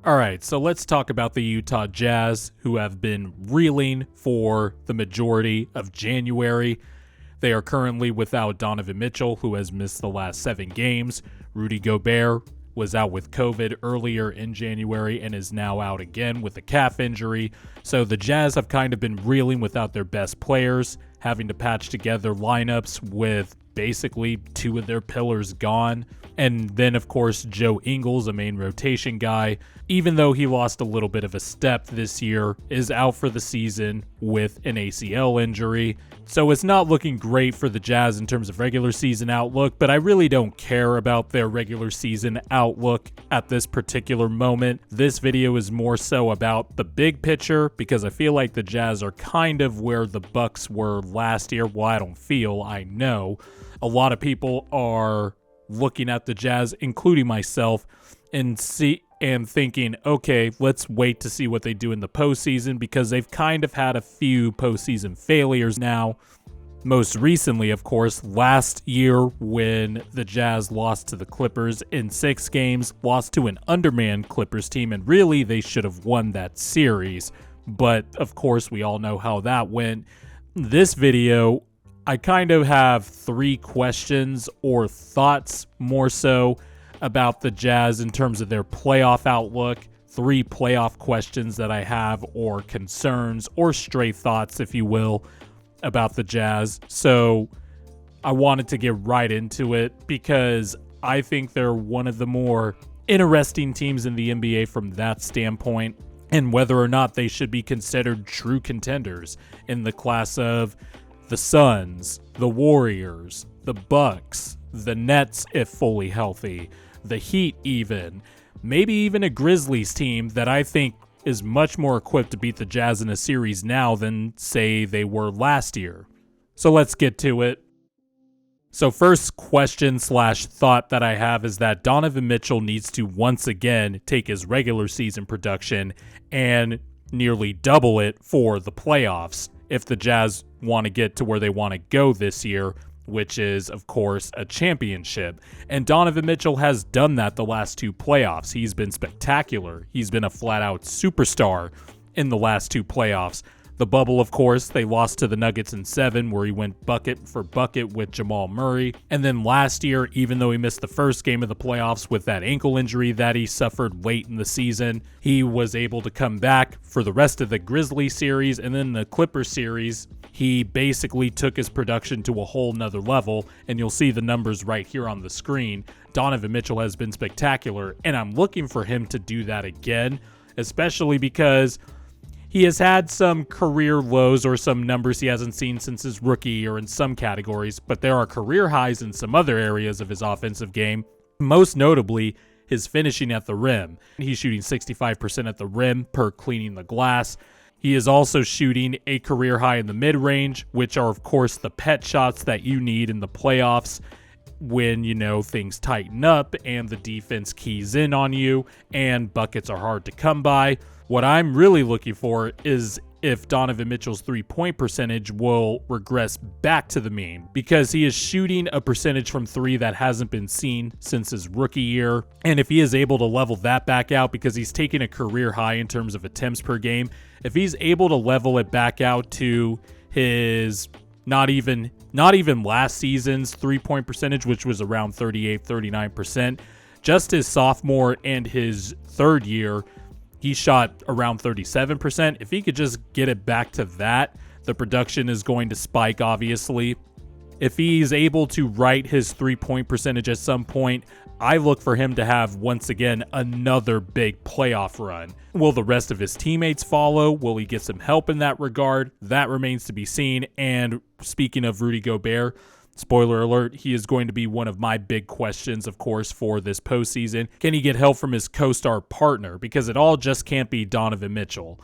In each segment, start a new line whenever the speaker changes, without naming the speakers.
All right, so let's talk about the Utah Jazz, who have been reeling for the majority of January. They are currently without Donovan Mitchell, who has missed the last 7 games. Rudy Gobert was out with COVID earlier in January and is now out again with a calf injury. So the Jazz have kind of been reeling without their best players, having to patch together lineups with basically 2 of their pillars gone. And then, of course, Joe Ingles, a main rotation guy, even though he lost a little bit of a step this year, is out for the season with an ACL injury. So it's not looking great for the Jazz in terms of regular season outlook, but I really don't care about their regular season outlook at this particular moment. This video is more so about the big picture because I feel like the Jazz are kind of where the Bucks were last year. Well, I know. A lot of people are looking at the Jazz, including myself, and thinking, okay, let's wait to see what they do in the postseason because they've kind of had a few postseason failures now. Most recently, of course, last year when the Jazz lost to the Clippers in 6 games, lost to an undermanned Clippers team, and really they should have won that series. But of course, we all know how that went. This video, I kind of have 3 questions or thoughts more so about the Jazz in terms of their playoff outlook. 3 playoff questions that I have, or concerns, or stray thoughts, if you will, about the Jazz. So I wanted to get right into it because I think they're one of the more interesting teams in the NBA from that standpoint, and whether or not they should be considered true contenders in the class of the Suns, the Warriors, the Bucks, the Nets if fully healthy, the Heat even, maybe even a Grizzlies team that I think is much more equipped to beat the Jazz in a series now than, say, they were last year. So let's get to it. So first question / thought that I have is that Donovan Mitchell needs to once again take his regular season production and nearly double it for the playoffs if the Jazz want to get to where they want to go this year, which is, of course, a championship. And Donovan Mitchell has done that the last 2 playoffs. He's been spectacular. He's been a flat-out superstar in the last 2 playoffs. The bubble, of course, they lost to the Nuggets in 7, where he went bucket for bucket with Jamal Murray. And then last year, even though he missed the first game of the playoffs with that ankle injury that he suffered late in the season, he was able to come back for the rest of the Grizzlies series. And then the Clippers series, he basically took his production to a whole nother level, and you'll see the numbers right here on the screen. Donovan Mitchell has been spectacular, and I'm looking for him to do that again, especially because he has had some career lows or some numbers he hasn't seen since his rookie year in some categories, but there are career highs in some other areas of his offensive game, most notably his finishing at the rim. He's shooting 65% at the rim per cleaning the glass. He is also shooting a career high in the mid-range, which are, of course, the pet shots that you need in the playoffs when, things tighten up and the defense keys in on you and buckets are hard to come by. What I'm really looking for is if Donovan Mitchell's 3-point percentage will regress back to the mean, because he is shooting a percentage from 3 that hasn't been seen since his rookie year. And if he is able to level that back out, because he's taking a career high in terms of attempts per game, if he's able to level it back out to his not even last season's 3-point percentage, which was around 38-39%, just his sophomore and his 3rd year, he shot around 37%. If he could just get it back to that, the production is going to spike, obviously. If he's able to right his 3-point percentage at some point, I look for him to have, once again, another big playoff run. Will the rest of his teammates follow? Will he get some help in that regard? That remains to be seen. And speaking of Rudy Gobert, spoiler alert, he is going to be one of my big questions, of course, for this postseason. Can he get help from his co-star partner? Because it all just can't be Donovan Mitchell.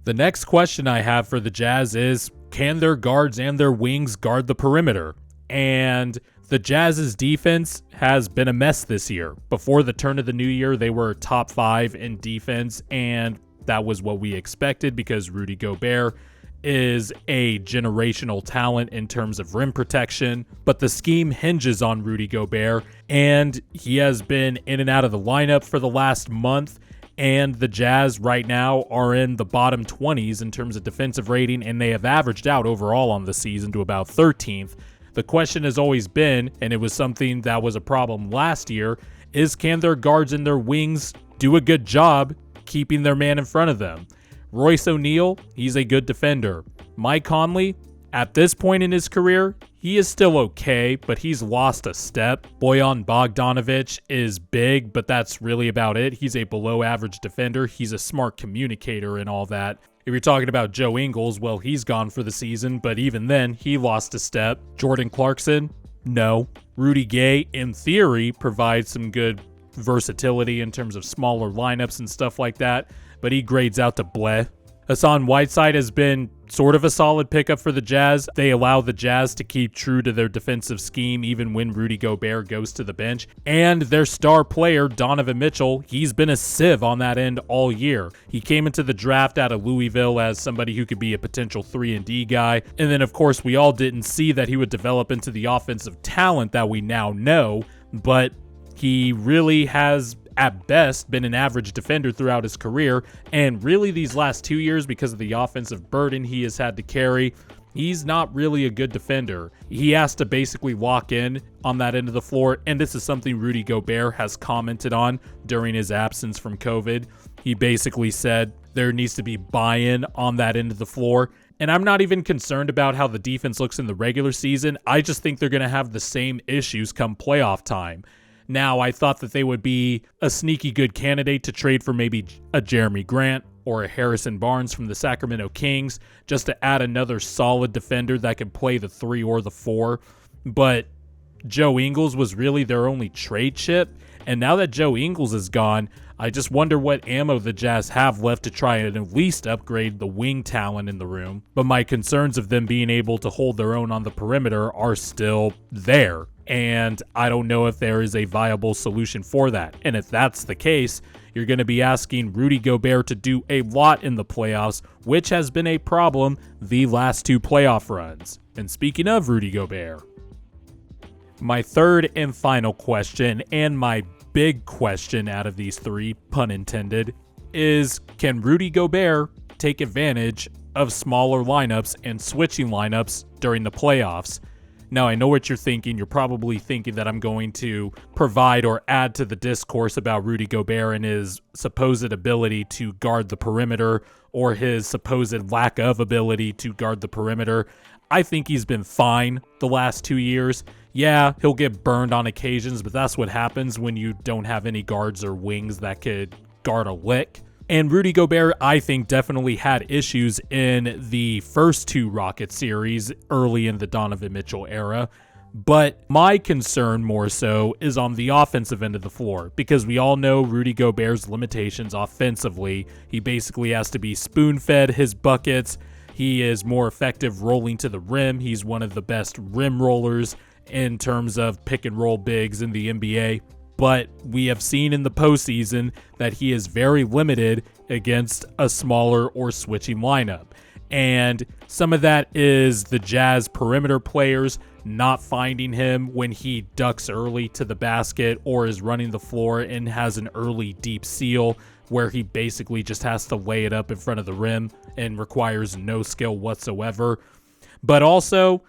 The next question I have for the Jazz is, can their guards and their wings guard the perimeter? And the Jazz's defense has been a mess this year. Before the turn of the new year, they were top 5 in defense, and that was what we expected because Rudy Gobert is a generational talent in terms of rim protection, but the scheme hinges on Rudy Gobert, and he has been in and out of the lineup for the last month, And the Jazz right now are in the bottom 20s in terms of defensive rating, and they have averaged out overall on the season to about 13th. The question has always been, and it was something that was a problem last year, is can their guards and their wings do a good job keeping their man in front of them? Royce O'Neal, he's a good defender. Mike Conley, at this point in his career, he is still okay, but he's lost a step. Bojan Bogdanovic is big, but that's really about it. He's a below average defender. He's a smart communicator and all that. If you're talking about Joe Ingles, well, he's gone for the season, but even then, he lost a step. Jordan Clarkson, no. Rudy Gay, in theory, provides some good versatility in terms of smaller lineups and stuff like that, but he grades out to bleh. Hassan Whiteside has been sort of a solid pickup for the Jazz. They allow the Jazz to keep true to their defensive scheme even when Rudy Gobert goes to the bench. And their star player, Donovan Mitchell, he's been a sieve on that end all year. He came into the draft out of Louisville as somebody who could be a potential 3-and-D guy. And then, of course, we all didn't see that he would develop into the offensive talent that we now know, but he really has, at best, been an average defender throughout his career, and really these last 2 years, because of the offensive burden he has had to carry, he's not really a good defender. He has to basically lock in on that end of the floor, and this is something Rudy Gobert has commented on during his absence from COVID. He basically said there needs to be buy-in on that end of the floor, and I'm not even concerned about how the defense looks in the regular season. I just think they're going to have the same issues come playoff time. Now, I thought that they would be a sneaky good candidate to trade for maybe a Jeremy Grant or a Harrison Barnes from the Sacramento Kings, just to add another solid defender that could play the 3 or the 4. But Joe Ingles was really their only trade chip. And now that Joe Ingles is gone, I just wonder what ammo the Jazz have left to try and at least upgrade the wing talent in the room. But my concerns of them being able to hold their own on the perimeter are still there. And I don't know if there is a viable solution for that. And if that's the case, you're going to be asking Rudy Gobert to do a lot in the playoffs, which has been a problem the last 2 playoff runs. And speaking of Rudy Gobert, my third and final question, and my big question out of these 3, pun intended, is can Rudy Gobert take advantage of smaller lineups and switching lineups during the playoffs? Now, I know what you're thinking. You're probably thinking that I'm going to provide or add to the discourse about Rudy Gobert and his supposed ability to guard the perimeter, or his supposed lack of ability to guard the perimeter. I think he's been fine the last 2 years. Yeah, he'll get burned on occasions, but that's what happens when you don't have any guards or wings that could guard a lick. And Rudy Gobert, I think, definitely had issues in the first 2 Rocket series early in the Donovan Mitchell era. But my concern more so is on the offensive end of the floor, because we all know Rudy Gobert's limitations offensively. He basically has to be spoon-fed his buckets. He is more effective rolling to the rim. He's one of the best rim rollers in terms of pick-and-roll bigs in the NBA. But we have seen in the postseason that he is very limited against a smaller or switching lineup. And some of that is the Jazz perimeter players not finding him when he ducks early to the basket or is running the floor and has an early deep seal where he basically just has to lay it up in front of the rim and requires no skill whatsoever. But also,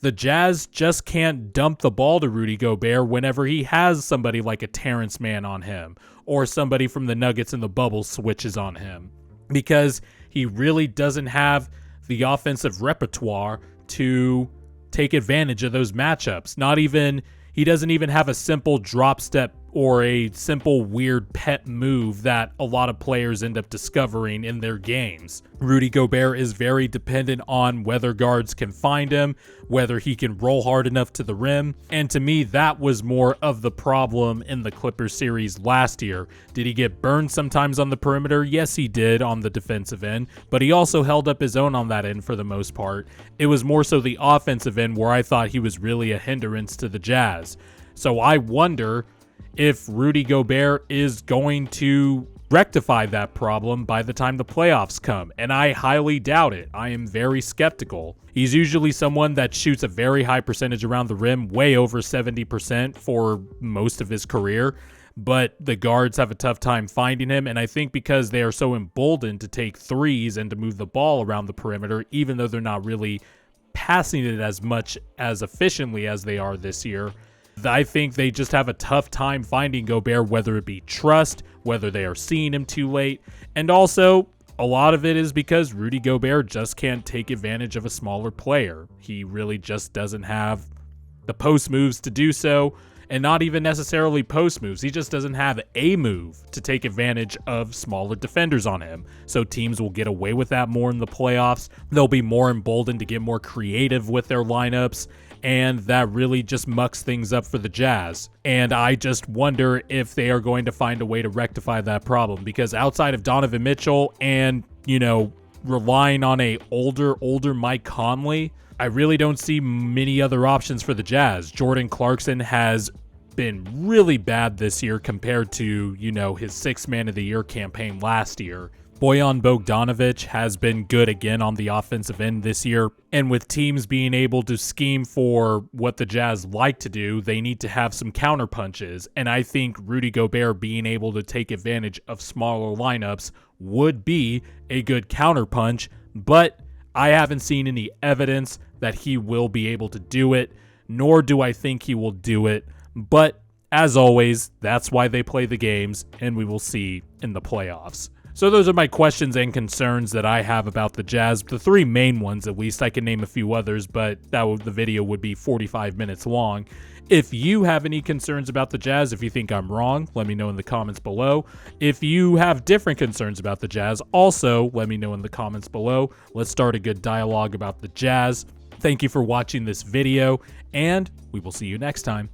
the Jazz just can't dump the ball to Rudy Gobert whenever he has somebody like a Terrence Mann on him, or somebody from the Nuggets in the bubble switches on him, because he really doesn't have the offensive repertoire to take advantage of those matchups. He doesn't even have a simple drop step or a simple weird pet move that a lot of players end up discovering in their games. Rudy Gobert is very dependent on whether guards can find him, whether he can roll hard enough to the rim, and to me, that was more of the problem in the Clippers series last year. Did he get burned sometimes on the perimeter? Yes, he did on the defensive end, but he also held up his own on that end for the most part. It was more so the offensive end where I thought he was really a hindrance to the Jazz. So I wonder if Rudy Gobert is going to rectify that problem by the time the playoffs come, and I highly doubt it. I am very skeptical. He's usually someone that shoots a very high percentage around the rim, way over 70% for most of his career, but the guards have a tough time finding him. And I think because they are so emboldened to take threes and to move the ball around the perimeter, even though they're not really passing it as much as efficiently as they are this year, I think they just have a tough time finding Gobert, whether it be trust, whether they are seeing him too late. And also, a lot of it is because Rudy Gobert just can't take advantage of a smaller player. He really just doesn't have the post moves to do so, and not even necessarily post moves. He just doesn't have a move to take advantage of smaller defenders on him. So teams will get away with that more in the playoffs. They'll be more emboldened to get more creative with their lineups, and that really just mucks things up for the Jazz. And I just wonder if they are going to find a way to rectify that problem, because outside of Donovan Mitchell and, relying on a older Mike Conley, I really don't see many other options for the Jazz. Jordan Clarkson has been really bad this year compared to, his sixth man of the year campaign last year. Bojan Bogdanovic has been good again on the offensive end this year. And with teams being able to scheme for what the Jazz like to do, they need to have some counter punches. And I think Rudy Gobert being able to take advantage of smaller lineups would be a good counter punch. But I haven't seen any evidence that he will be able to do it, nor do I think he will do it. But as always, that's why they play the games, and we will see in the playoffs. So those are my questions and concerns that I have about the Jazz. The three main ones, at least. I can name a few others, but the video would be 45 minutes long. If you have any concerns about the Jazz, if you think I'm wrong, let me know in the comments below. If you have different concerns about the Jazz, also let me know in the comments below. Let's start a good dialogue about the Jazz. Thank you for watching this video, and we will see you next time.